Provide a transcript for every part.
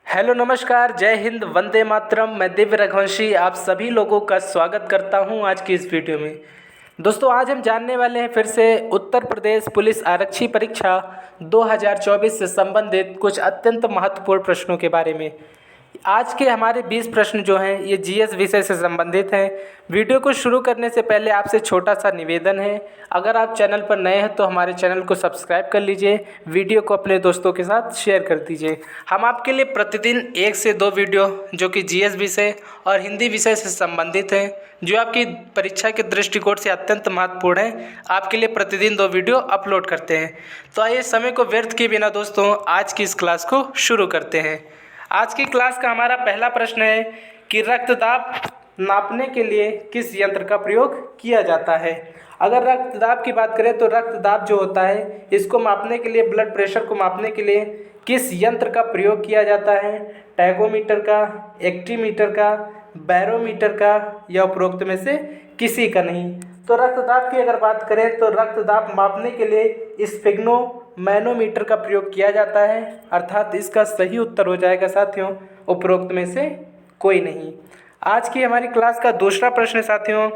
Hello नमस्कार, जय हिंद, वंदे मातरम। मैं दिव्य रघुवंशी आप सभी लोगों का स्वागत करता हूं आज की इस वीडियो में। दोस्तों, आज हम जानने वाले हैं फिर से उत्तर प्रदेश पुलिस आरक्षी परीक्षा 2024 से संबंधित कुछ अत्यंत महत्वपूर्ण प्रश्नों के बारे में। आज के हमारे 20 प्रश्न जो हैं ये जीएस विषय से संबंधित हैं। वीडियो को शुरू करने से पहले आपसे छोटा सा निवेदन है, अगर आप चैनल पर नए हैं तो हमारे चैनल को सब्सक्राइब कर लीजिए, वीडियो को अपने दोस्तों के साथ शेयर कर दीजिए। हम आपके लिए प्रतिदिन 1 से 2 वीडियो जो कि जीएस विषय और हिंदी विषय से संबंधित हैं, जो आपकी परीक्षा के दृष्टिकोण से अत्यंत महत्वपूर्ण है, आपके लिए प्रतिदिन 2 वीडियो अपलोड करते हैं। तो आइए समय को व्यर्थ किए बिना दोस्तों आज की इस क्लास को शुरू करते हैं। आज की क्लास का हमारा पहला प्रश्न है कि रक्तदाब नापने के लिए किस यंत्र का प्रयोग किया जाता है। अगर रक्तदाब की बात करें तो रक्तदाब जो होता है इसको मापने के लिए, ब्लड प्रेशर को मापने के लिए किस यंत्र का प्रयोग किया जाता है। टैकोमीटर का, एक्टीमीटर का, बैरोमीटर का या उपरोक्त में से किसी का नहीं। तो रक्तदाब की अगर बात करें तो रक्तदाब मापने के लिए स्फिग्नो मैनोमीटर का प्रयोग किया जाता है, अर्थात इसका सही उत्तर हो जाएगा साथियों उपरोक्त में से कोई नहीं। आज की हमारी क्लास का दूसरा प्रश्न साथियों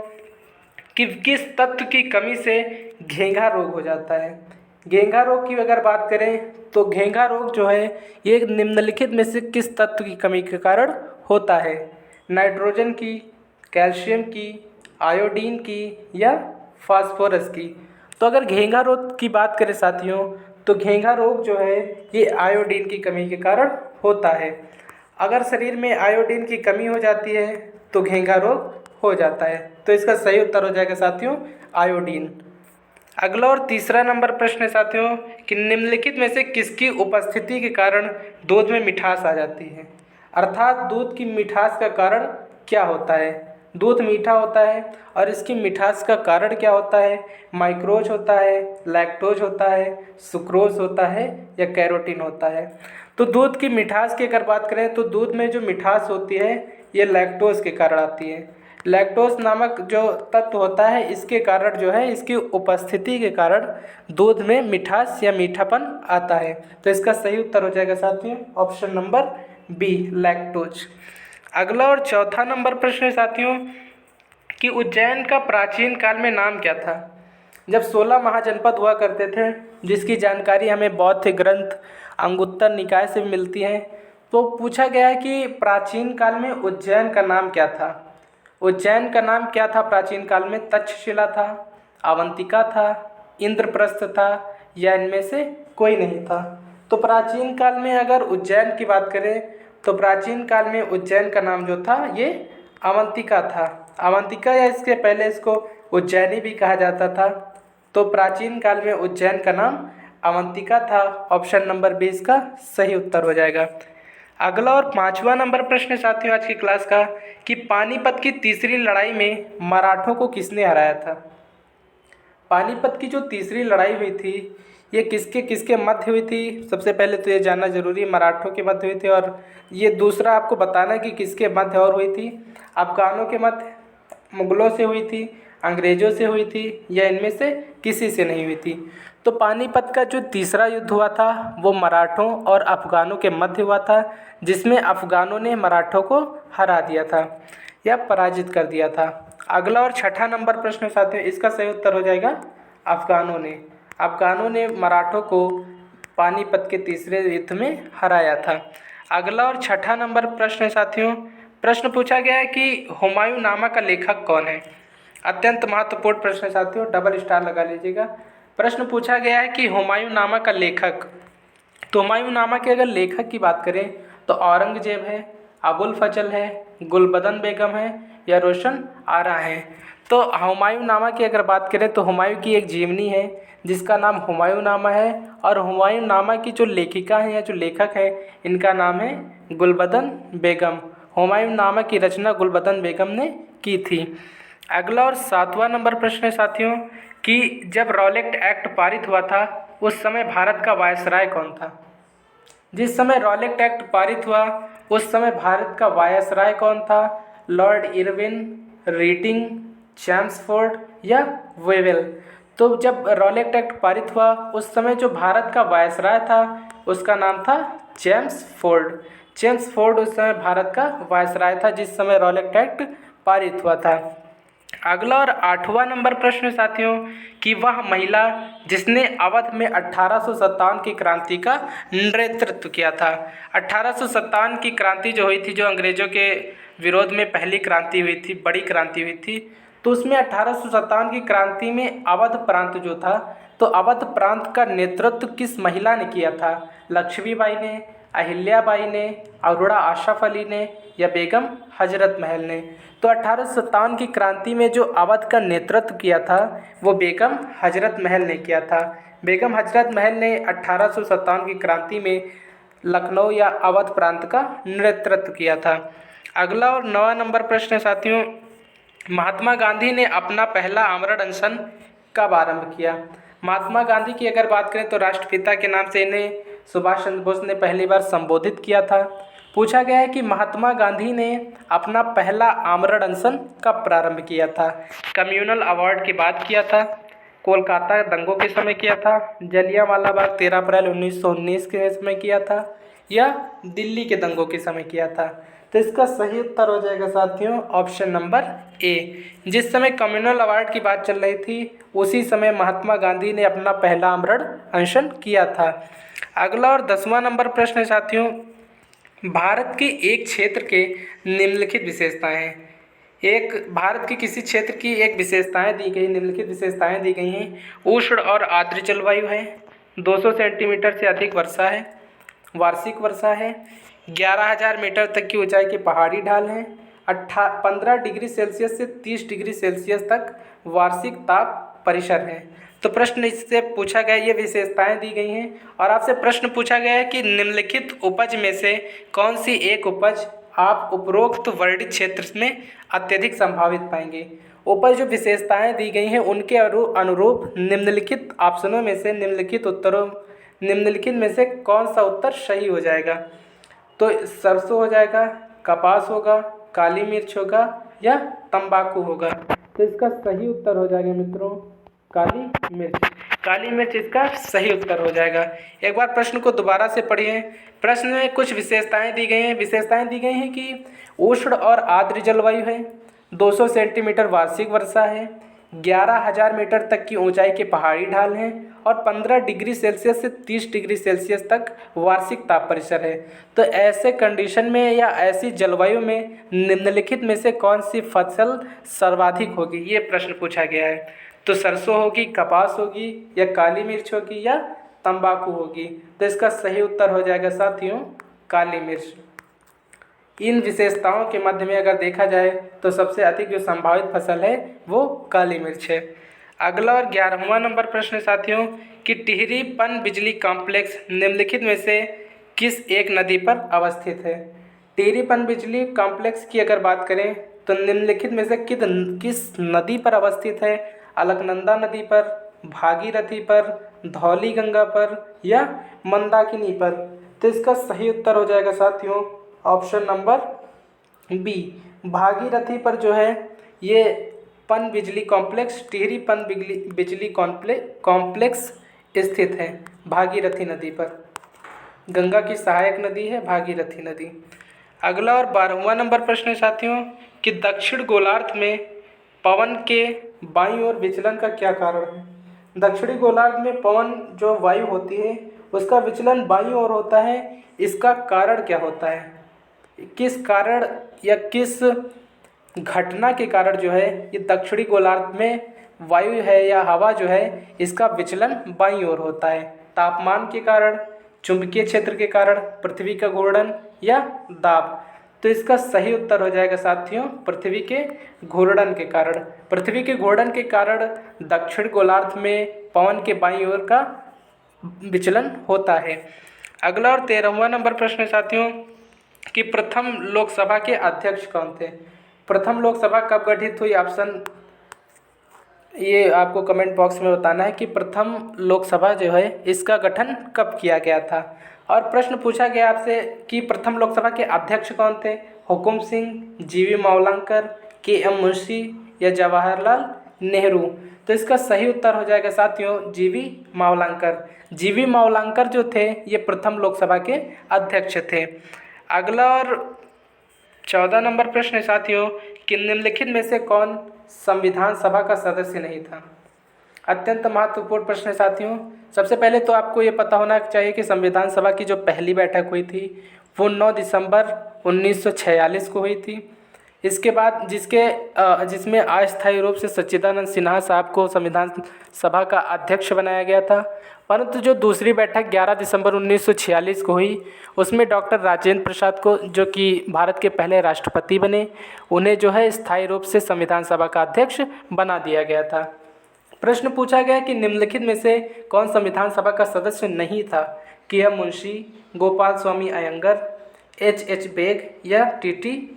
कि किस तत्व की कमी से घेंघा रोग हो जाता है। घेंघा रोग की अगर बात करें तो घेंघा रोग जो है ये निम्नलिखित में से किस तत्व की कमी के कारण होता है। नाइट्रोजन की, कैल्शियम की, आयोडीन की या फास्फोरस की। तो अगर घेंघा रोग की बात करें साथियों तो घेंघा रोग जो है ये आयोडीन की कमी के कारण होता है। अगर शरीर में आयोडीन की कमी हो जाती है तो घेंघा रोग हो जाता है। तो इसका सही उत्तर हो जाएगा साथियों आयोडीन। अगला और तीसरा नंबर प्रश्न है साथियों कि निम्नलिखित में से किसकी उपस्थिति के कारण दूध में मिठास आ जाती है, अर्थात दूध की मिठास का कारण क्या होता है। दूध मीठा होता है और इसकी मिठास का कारण क्या होता है। माइक्रोज होता है, लैक्टोज होता है, सुक्रोज होता है या कैरोटीन होता है। तो दूध की मिठास की अगर बात करें तो दूध में जो मिठास होती है ये लैक्टोज के कारण आती है। लैक्टोज नामक जो तत्व होता है इसके कारण जो है, इसकी उपस्थिति के कारण दूध में मिठास या मीठापन आता है। तो इसका सही उत्तर हो जाएगा साथियों ऑप्शन नंबर बी, लैक्टोज। अगला और चौथा नंबर प्रश्न है साथियों कि उज्जैन का प्राचीन काल में नाम क्या था। जब 16 महाजनपद हुआ करते थे, जिसकी जानकारी हमें बौद्ध ग्रंथ अंगुत्तर निकाय से मिलती है, तो पूछा गया है कि प्राचीन काल में उज्जैन का नाम क्या था। उज्जैन का नाम क्या था प्राचीन काल में। तक्षशिला था, अवंतिका था, इंद्रप्रस्थ था या इनमें से कोई नहीं था। तो प्राचीन काल में अगर उज्जैन की बात करें तो प्राचीन काल में उज्जैन का नाम जो था ये अवंतिका था। अवंतिका या इसके पहले इसको उज्जैनी भी कहा जाता था। तो प्राचीन काल में उज्जैन का नाम अवंतिका था। ऑप्शन नंबर 20 का सही उत्तर हो जाएगा। अगला और पांचवा नंबर प्रश्न साथियों आज की क्लास का कि पानीपत की तीसरी लड़ाई में मराठों को किसने हराया था। पानीपत की जो तीसरी लड़ाई हुई थी ये किसके किसके मध्य हुई थी। सबसे पहले तो ये जानना जरूरी है, मराठों के मध्य हुई थी। और ये दूसरा आपको बताना कि किसके मध्य और हुई थी। अफगानों के मध्य, मुगलों से हुई थी, अंग्रेज़ों से हुई थी या इनमें से किसी से नहीं हुई थी। तो पानीपत का जो तीसरा युद्ध हुआ था वो मराठों और अफगानों के मध्य हुआ था, जिसमें अफगानों ने मराठों को हरा दिया था या पराजित कर दिया था। अगला और छठा नंबर प्रश्न साथियों इसका सही उत्तर हो जाएगा अफगानों ने मराठों को पानीपत के तीसरे युद्ध में हराया था। अगला और छठा नंबर प्रश्न साथियों, प्रश्न पूछा गया है कि हुमायूं नामा का लेखक कौन है। अत्यंत महत्वपूर्ण प्रश्न साथियों, डबल स्टार लगा लीजिएगा। प्रश्न पूछा गया है कि हुमायूं नामा का लेखक। तो हुमायूं नामा के अगर लेखक की बात करें तो औरंगजेब है, अबुल फजल है, गुलबदन बेगम है या रोशन आरा है। तो हुमायूं नामा की अगर बात करें तो हुमायूं की एक जीवनी है जिसका नाम हुमायूं नामा है, और हुमायूं नामा की जो लेखिका हैं या जो लेखक हैं इनका नाम है गुलबदन बेगम। हुमायूं नामा की रचना गुलबदन बेगम ने की थी। अगला और सातवां नंबर प्रश्न है साथियों कि जब रॉलेट एक्ट पारित हुआ था उस समय भारत का वायसराय कौन था। जिस समय रॉलेट एक्ट पारित हुआ उस समय भारत का वायसराय कौन था। लॉर्ड इरविन, रीटिंग, चैम्सफोर्ड या वेवेल। तो जब रॉलेट एक्ट पारित हुआ उस समय जो भारत का वायसराय था उसका नाम था जेम्स फोर्ड। चेम्सफोर्ड उस समय भारत का वायसराय था जिस समय रॉलेट एक्ट पारित हुआ था। अगला और 8वां नंबर प्रश्न साथियों कि वह महिला जिसने अवध में 1857 की क्रांति का नेतृत्व किया था। 1857 की क्रांति जो हुई थी, जो अंग्रेजों के विरोध में पहली क्रांति हुई थी, बड़ी क्रांति हुई थी, तो उसमें 1857 की क्रांति में अवध प्रांत जो था, तो अवध प्रांत का नेतृत्व किस महिला ने किया था? लक्ष्मीबाई ने, अहिल्याबाई ने, अरोड़ा आशफ अली ने या बेगम हजरत महल ने? तो 1857 की क्रांति में जो अवध का नेतृत्व किया था वो बेगम हजरत महल ने किया था। बेगम हजरत महल ने 1857 की क्रांति में लखनऊ या अवध प्रांत का नेतृत्व किया था। अगला और 9वां नंबर प्रश्न है साथियों, महात्मा गांधी ने अपना पहला आमरण अनशन कब आरंभ किया? महात्मा गांधी की अगर बात करें तो राष्ट्रपिता के नाम से इन्हें सुभाष चंद्र बोस ने पहली बार संबोधित किया था। पूछा गया है कि महात्मा गांधी ने अपना पहला आमरण अनशन कब प्रारंभ किया था? कम्युनल अवार्ड की बात किया था, कोलकाता दंगों के समय किया था, जलियांवाला बाग 13 अप्रैल 1919 के समय किया था या दिल्ली के दंगों के समय किया था? तो इसका सही उत्तर हो जाएगा साथियों ऑप्शन नंबर ए। जिस समय कम्युनल अवार्ड की बात चल रही थी उसी समय महात्मा गांधी ने अपना पहला आमरण अनशन किया था। अगला और 10वां नंबर प्रश्न है साथियों, भारत के एक क्षेत्र के निम्नलिखित विशेषताएं हैं। एक भारत की किसी क्षेत्र की एक विशेषताएं दी गई, निम्नलिखित विशेषताएं दी गई हैं। उष्ण और आर्द्र जलवायु है, 200 सेंटीमीटर से अधिक वर्षा है, वार्षिक वर्षा है, 11,000 मीटर तक की ऊंचाई के पहाड़ी ढाल हैं, 15 डिग्री सेल्सियस से 30 डिग्री सेल्सियस तक वार्षिक ताप परिसर है। तो प्रश्न इससे पूछा गया, ये विशेषताएं दी गई हैं और आपसे प्रश्न पूछा गया है कि निम्नलिखित उपज में से कौन सी एक उपज आप उपरोक्त वर्णित क्षेत्र में अत्यधिक संभावित पाएंगे। ऊपर जो विशेषताएं दी गई हैं उनके अनुरूप निम्नलिखित ऑप्शनों में से निम्नलिखित में से कौन सा उत्तर सही हो जाएगा? तो सरसों हो जाएगा, कपास होगा, काली मिर्च होगा या तंबाकू होगा? तो इसका सही उत्तर हो जाएगा मित्रों काली मिर्च। काली मिर्च इसका सही उत्तर हो जाएगा। एक बार प्रश्न को दोबारा से पढ़िए। प्रश्न में कुछ विशेषताएं दी गई हैं। विशेषताएं दी गई हैं कि उष्ण और आर्द्र जलवायु है, 200 सेंटीमीटर वार्षिक वर्षा है, 11,000 मीटर तक की ऊंचाई के पहाड़ी ढाल हैं और 15 डिग्री सेल्सियस से 30 डिग्री सेल्सियस तक वार्षिक ताप परिसर है। तो ऐसे कंडीशन में या ऐसी जलवायु में निम्नलिखित में से कौन सी फसल सर्वाधिक होगी, ये प्रश्न पूछा गया है। तो सरसों होगी, कपास होगी या काली मिर्च होगी या तंबाकू होगी? तो इसका सही उत्तर हो जाएगा साथियों काली मिर्च। इन विशेषताओं के मध्य में अगर देखा जाए तो सबसे अधिक जो संभावित फसल है वो काली मिर्च है। अगला और 11वां नंबर प्रश्न साथियों कि टिहरी पन बिजली कॉम्प्लेक्स निम्नलिखित में से किस एक नदी पर अवस्थित है? टिहरी पन बिजली कॉम्प्लेक्स की अगर बात करें तो निम्नलिखित में से किस नदी पर अवस्थित है? अलकनंदा नदी पर, भागीरथी पर, धौली गंगा पर या मंदाकिनी पर? तो इसका सही उत्तर हो जाएगा साथियों ऑप्शन नंबर बी, भागीरथी पर जो है ये पन बिजली कॉम्प्लेक्स, टिहरी पन बिजली कॉम्प्लेक्स स्थित है भागीरथी नदी पर। गंगा की सहायक नदी है भागीरथी नदी। अगला और 12वां नंबर प्रश्न है साथियों कि दक्षिण गोलार्ध में पवन के बाईं ओर विचलन का क्या कारण है? दक्षिणी गोलार्ध में पवन जो वायु होती है उसका विचलन बाईं ओर होता है, इसका कारण क्या होता है? किस कारण या किस घटना के कारण जो है ये दक्षिणी गोलार्ध में वायु है या हवा जो है इसका विचलन बाईं ओर होता है? तापमान के कारण, चुंबकीय क्षेत्र के कारण, पृथ्वी का घूर्णन या दाब? तो इसका सही उत्तर हो जाएगा साथियों पृथ्वी के घूर्णन के कारण। पृथ्वी के घूर्णन के कारण दक्षिण गोलार्ध में पवन के बाईं ओर का विचलन होता है। अगला और 13वां नंबर प्रश्न है साथियों कि प्रथम लोकसभा के अध्यक्ष कौन थे? प्रथम लोकसभा कब गठित हुई? ऑप्शन ये आपको कमेंट बॉक्स में बताना है कि प्रथम लोकसभा जो है इसका गठन कब किया गया था। और प्रश्न पूछा गया आपसे कि प्रथम लोकसभा के अध्यक्ष कौन थे? हुकुम सिंह, जीवी मावलंकर, के.एम. मुंशी या जवाहरलाल नेहरू? तो इसका सही उत्तर हो जाएगा साथियों जीवी मावलंकर। जीवी मावलंकर जो थे ये प्रथम लोकसभा के अध्यक्ष थे। अगला और 14 नंबर प्रश्न है साथियों कि निम्नलिखित में से कौन संविधान सभा का सदस्य नहीं था। अत्यंत महत्वपूर्ण प्रश्न है साथियों। सबसे पहले तो आपको ये पता होना चाहिए कि संविधान सभा की जो पहली बैठक हुई थी वो 9 दिसंबर 1946 को हुई थी। इसके बाद जिसमें अस्थायी रूप से सच्चिदानंद सिन्हा साहब को संविधान सभा का अध्यक्ष बनाया गया था, परंतु जो दूसरी बैठक 11 दिसंबर 1946 को हुई उसमें डॉक्टर राजेंद्र प्रसाद को, जो कि भारत के पहले राष्ट्रपति बने, उन्हें जो है स्थायी रूप से संविधान सभा का अध्यक्ष बना दिया गया था। प्रश्न पूछा गया कि निम्नलिखित में से कौन संविधान सभा का सदस्य नहीं था। के M Munshi, Gopal Swami Iyengar, H bag या टी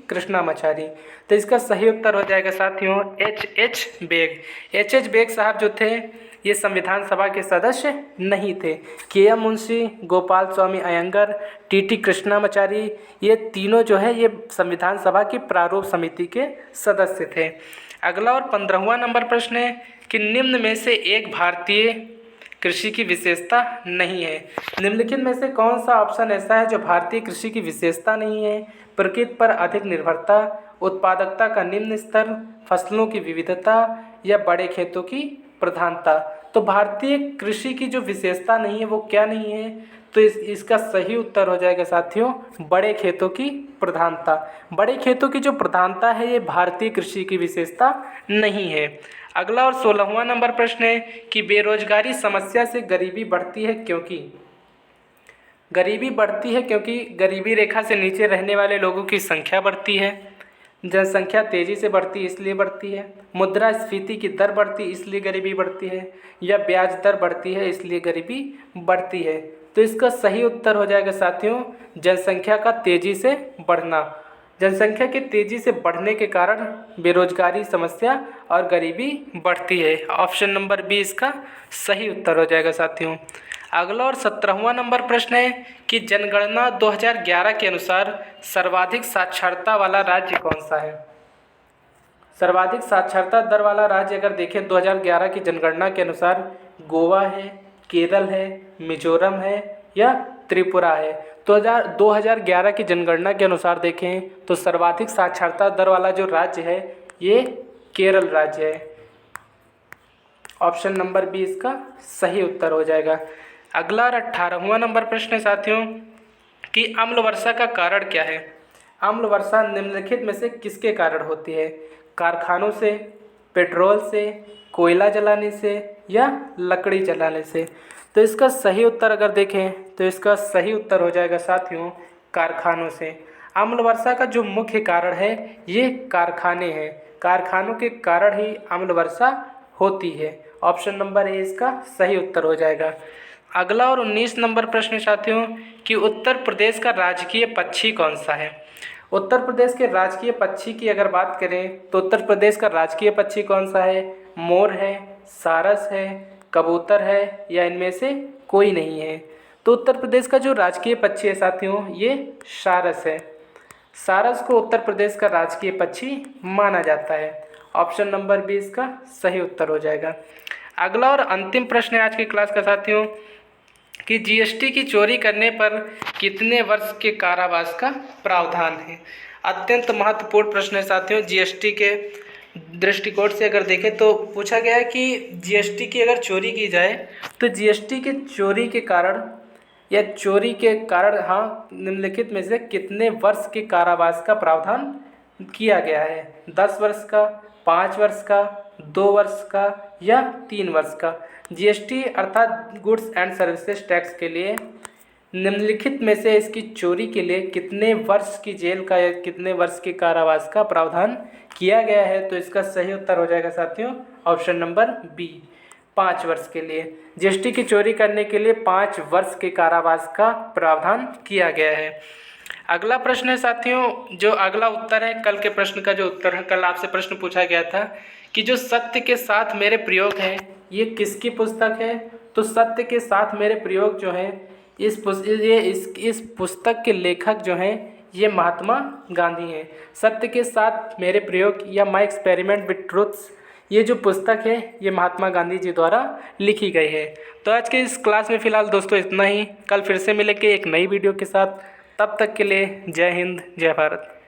कृष्णामाचारी। तो इसका सही उत्तर हो जाएगा साथियों एच बेग। बेग साहब जो थे ये संविधान सभा के सदस्य नहीं थे। के एम मुंशी, गोपाल स्वामी अयंगर, टी कृष्णामाचारी, ये तीनों जो है ये संविधान सभा की प्रारूप समिति के सदस्य थे। अगला और 15वां नंबर प्रश्न है कि निम्न में से एक भारतीय कृषि की विशेषता नहीं है। निम्नलिखित में से कौन सा ऑप्शन ऐसा है जो भारतीय कृषि की विशेषता नहीं है। प्रकृति पर अधिक निर्भरता, उत्पादकता का निम्न स्तर, फसलों की विविधता या बड़े खेतों की प्रधानता। तो भारतीय कृषि की जो विशेषता नहीं है वो क्या नहीं है, तो इसका सही उत्तर हो जाएगा साथियों बड़े खेतों की प्रधानता। बड़े खेतों की जो प्रधानता है ये भारतीय कृषि की विशेषता नहीं है। अगला और 16वां नंबर प्रश्न है कि बेरोजगारी समस्या से गरीबी बढ़ती है क्योंकि। गरीबी बढ़ती है क्योंकि गरीबी रेखा से नीचे रहने वाले लोगों की संख्या बढ़ती है, जनसंख्या तेज़ी से बढ़ती है इसलिए बढ़ती है, मुद्रास्फीति की दर बढ़ती इसलिए गरीबी बढ़ती है, या ब्याज दर बढ़ती है इसलिए गरीबी बढ़ती है। तो इसका सही उत्तर हो जाएगा साथियों जनसंख्या का तेज़ी से बढ़ना। जनसंख्या के तेज़ी से बढ़ने के कारण बेरोजगारी समस्या और गरीबी बढ़ती है। ऑप्शन नंबर बी इसका सही उत्तर हो जाएगा साथियों। अगला और 17वां नंबर प्रश्न है कि जनगणना 2011 के अनुसार सर्वाधिक साक्षरता वाला राज्य कौन सा है। सर्वाधिक साक्षरता दर वाला राज्य अगर देखें 2011 की जनगणना के अनुसार गोवा है, केरल है, मिजोरम है या त्रिपुरा है। तो 2011 की जनगणना के अनुसार देखें तो सर्वाधिक साक्षरता दर वाला जो राज्य है ये केरल राज्य है। ऑप्शन नंबर बी इसका सही उत्तर हो जाएगा। अगला और 18वां नंबर प्रश्न है साथियों कि अम्ल वर्षा का कारण क्या है। अम्ल वर्षा निम्नलिखित में से किसके कारण होती है। कारखानों से, पेट्रोल से, कोयला जलाने से या लकड़ी जलाने से। तो इसका सही उत्तर अगर देखें तो इसका सही उत्तर हो जाएगा साथियों कारखानों से। अम्ल वर्षा का जो मुख्य कारण है ये कारखाने हैं। कारखानों के कारण ही अम्ल वर्षा होती है। ऑप्शन नंबर ए इसका सही उत्तर हो जाएगा। अगला और 19 नंबर प्रश्न साथियों कि उत्तर प्रदेश का राजकीय पक्षी कौन सा है। उत्तर प्रदेश के राजकीय पक्षी की अगर बात करें तो उत्तर प्रदेश का राजकीय पक्षी कौन सा है। मोर है, सारस है, कबूतर है या इनमें से कोई नहीं है। तो उत्तर प्रदेश का जो राजकीय पक्षी है साथियों ये सारस है। सारस को उत्तर प्रदेश का राजकीय पक्षी माना जाता है। ऑप्शन नंबर बी इसका सही उत्तर हो जाएगा। अगला और अंतिम प्रश्न है आज की क्लास का साथियों कि जीएसटी की चोरी करने पर कितने वर्ष के कारावास का प्रावधान है। अत्यंत महत्वपूर्ण प्रश्न है साथियों। जीएसटी के दृष्टिकोण से अगर देखें तो पूछा गया है कि जीएसटी की अगर चोरी की जाए तो जीएसटी के चोरी के कारण या चोरी के कारण निम्नलिखित में से कितने वर्ष के कारावास का प्रावधान किया गया है। 10 वर्ष का, 5 वर्ष का, 2 वर्ष का या 3 वर्ष का। जीएसटी अर्थात गुड्स एंड सर्विसेज टैक्स के लिए निम्नलिखित में से इसकी चोरी के लिए कितने वर्ष की जेल का या कितने वर्ष के कारावास का प्रावधान किया गया है। तो इसका सही उत्तर हो जाएगा साथियों ऑप्शन नंबर बी 5 वर्ष के लिए। जीएसटी की चोरी करने के लिए 5 वर्ष के कारावास का प्रावधान किया गया है। अगला प्रश्न है साथियों जो अगला उत्तर है कल के प्रश्न का जो उत्तर है। कल आपसे प्रश्न पूछा गया था कि जो सत्य के साथ मेरे प्रयोग हैं ये किसकी पुस्तक है। तो सत्य के साथ मेरे प्रयोग जो है इस पुस्तक के लेखक जो हैं ये महात्मा गांधी हैं। सत्य के साथ मेरे प्रयोग या माय एक्सपेरिमेंट विद ट्रुथ्स ये जो पुस्तक है ये महात्मा गांधी जी द्वारा लिखी गई है। तो आज के इस क्लास में फ़िलहाल दोस्तों इतना ही। कल फिर से मिलेंगे एक नई वीडियो के साथ। तब तक के लिए जय हिंद, जय भारत।